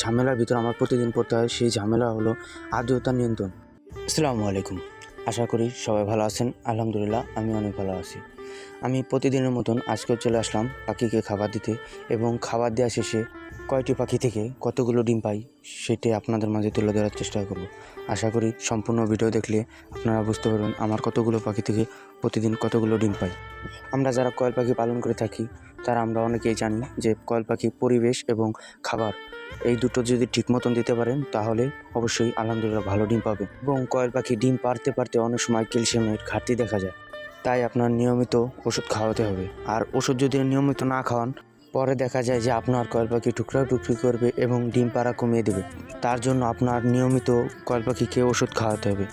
ঝামেলার ভিতর আমার প্রতিদিন পড়তে হয়, সেই ঝামেলা হলো আর্দ্রতা নিয়ন্ত্রণ। আসসালামু আলাইকুম, আশা করি সবাই ভালো আছেন। আলহামদুলিল্লাহ, আমি অনেক ভালো আছি। আমি প্রতিদিনের মতন আজকেও চলে আসলাম পাখিকে খাবার দিতে, এবং খাবার দেওয়া শেষে কয়টি পাখি থেকে কতগুলো ডিম পাই সেটি আপনাদের মাঝে তুলে ধরার চেষ্টা করব। আশা করি সম্পূর্ণ ভিডিও দেখলে আপনারা বুঝতে পারবেন আমার কতগুলো পাখি থেকে প্রতিদিন কতগুলো ডিম পাই। আমরা যারা কয়েল পাখি পালন করে থাকি তারা আমরা অনেকেই জানি যে কয়েল পাখি পরিবেশ এবং খাবার এই দুটো যদি ঠিক মতন দিতে পারেন তাহলে অবশ্যই আলহামদুলিল্লাহ ভালো ডিম পাবে। এবং কয়েল পাখি ডিম পারতে পারতে অনেক সময় ক্যালসিয়ামের ঘাটতি দেখা যায়, তাই আপনার নিয়মিত ওষুধ খাওয়াতে হবে। আর ওষুধ যদি নিয়মিত না খাওয়ান, পরে দেখা যায় যে আপনার কয়েল পাখি টুকরি করবে এবং ডিম পাড়া কমিয়ে দেবে। তার জন্য আপনার নিয়মিত কয়েল পাখিকে ওষুধ খাওয়াতে হবে।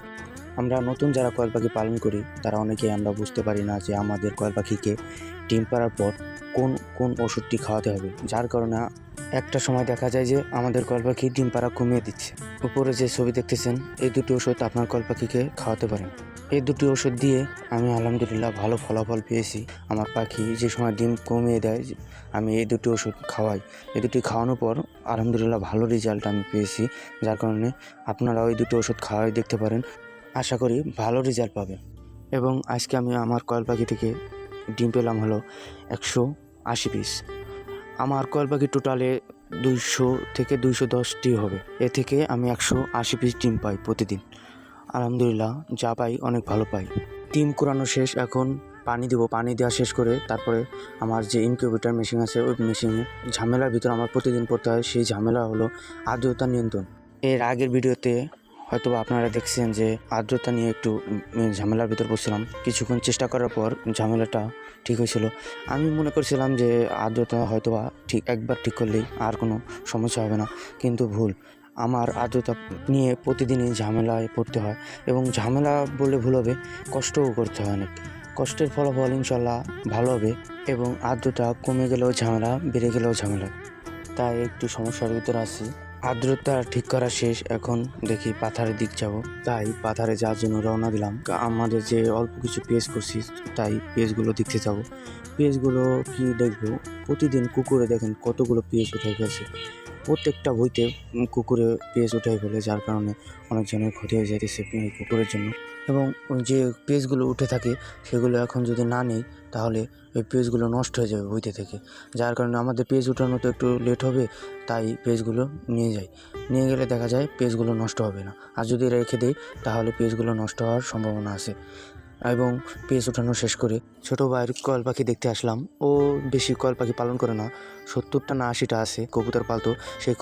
আমরা নতুন যারা কয়েল পাখি পালন করি তারা অনেকেই আমরা বুঝতে পারি না যে আমাদের কয়েল পাখিকে ডিম পাড়ার পর কোন কোন ওষুধটি খাওয়াতে হবে, যার কারণে একটা সময় দেখা যায় যে আমাদের কয়েল পাখি ডিম পাড়া কমিয়ে দিচ্ছে। উপরে যে ছবি দেখতেছেন এই দুটি ওষুধ আপনার কয়েল পাখিকে খাওয়াতে পারেন। এই দুটি ওষুধ দিয়ে আমি আলহামদুলিল্লাহ ভালো ফলাফল পেয়েছি। আমার পাখি যে সময় ডিম কমিয়ে দেয় আমি এই দুটি ওষুধ খাওয়াই। এই দুটি খাওয়ানোর পর আলহামদুলিল্লাহ ভালো রেজাল্ট আমি পেয়েছি, যার কারণে আপনারা ওই দুটি ওষুধ খাওয়াই দেখতে পারেন। আশা করি ভালো রেজাল্ট পাবে। এবং আজকে আমি আমার কয়েল পাখি থেকে ডিম পেলাম হলো 180 পিস। আমার কয়েল পাখি টোটালে 200 থেকে 210টি হবে। এ থেকে আমি 180 পিস ডিম পাই প্রতিদিন। আলহামদুলিল্লাহ যা পাই অনেক ভালো পাই। ডিম কুড়ানো শেষ, এখন পানি দেবো। পানি দেওয়া শেষ করে তারপরে আমার যে ইনকিউবেটর মেশিন আছে ওই মেশিনে ঝামেলার ভিতর আমার প্রতিদিন পড়তে হয়, সেই ঝামেলা হলো আর্দ্রতা নিয়ন্ত্রণ। এর আগের ভিডিওতে হয়তো আপনারা দেখছেন যে আর্দ্রতা নিয়ে একটু ঝামেলার ভিতর পড়ছিলাম। কিছুক্ষণ চেষ্টা করার পর ঝামেলাটা ঠিক হয়েছিল। আমি মনে করছিলাম যে আর্দ্রতা হয়তোবা একবার ঠিক করলেই আর কোনো সমস্যা হবে না, কিন্তু ভুল। আমার আর্দ্রতা নিয়ে প্রতিদিনই ঝামেলায় পড়তে হয়, এবং ঝামেলা বলে ভুল হবে, কষ্টও করতে হয় অনেক। কষ্টের ফলাফল ইনশাল্লাহ ভালো হবে। এবং আর্দ্রতা কমে গেলেও ঝামেলা, বেড়ে গেলেও ঝামেলা, তাই একটু সমস্যার ভিতরে আছি। আর্দ্রতা ঠিক করা শেষ, এখন দেখি পাথারের দিক যাব। তাই পাথারে যাওয়ার জন্য রওনা দিলাম। আমাদের যে অল্প কিছু পেজ করছি তাই পেজগুলো দেখতে যাব। পেজগুলো কি দেখবো, প্রতিদিন কুকুরে দেখেন কতগুলো পেজ উঠে গেছে। প্রত্যেকটা বইতে কুকুরে পেজ উঠাই ফেলে, যার কারণে অনেকজনের ক্ষতি হয়ে যাইতেছে কুকুরের জন্য। এবং যে পেজগুলো উঠে থাকে সেগুলো এখন যদি না নেই তাহলে ওই পেজগুলো নষ্ট হয়ে যাবে বইতে থেকে, যার কারণে আমাদের পেজ উঠানো তো একটু লেট হবে। তাই পেজগুলো নিয়ে গেলে দেখা যায় পেজগুলো নষ্ট হবে না। আর যদি রেখে দেই তাহলে পেজগুলো নষ্ট হওয়ার সম্ভাবনা আছে। এবং পেজ উঠানো শেষ করে ছোটো ভাইয়ের কয়েল পাখি দেখতে আসলাম। ও বেশি কয়েল পাখি পালন করে না, 70টা না 80টা আছে কবুতর পালতো। সেই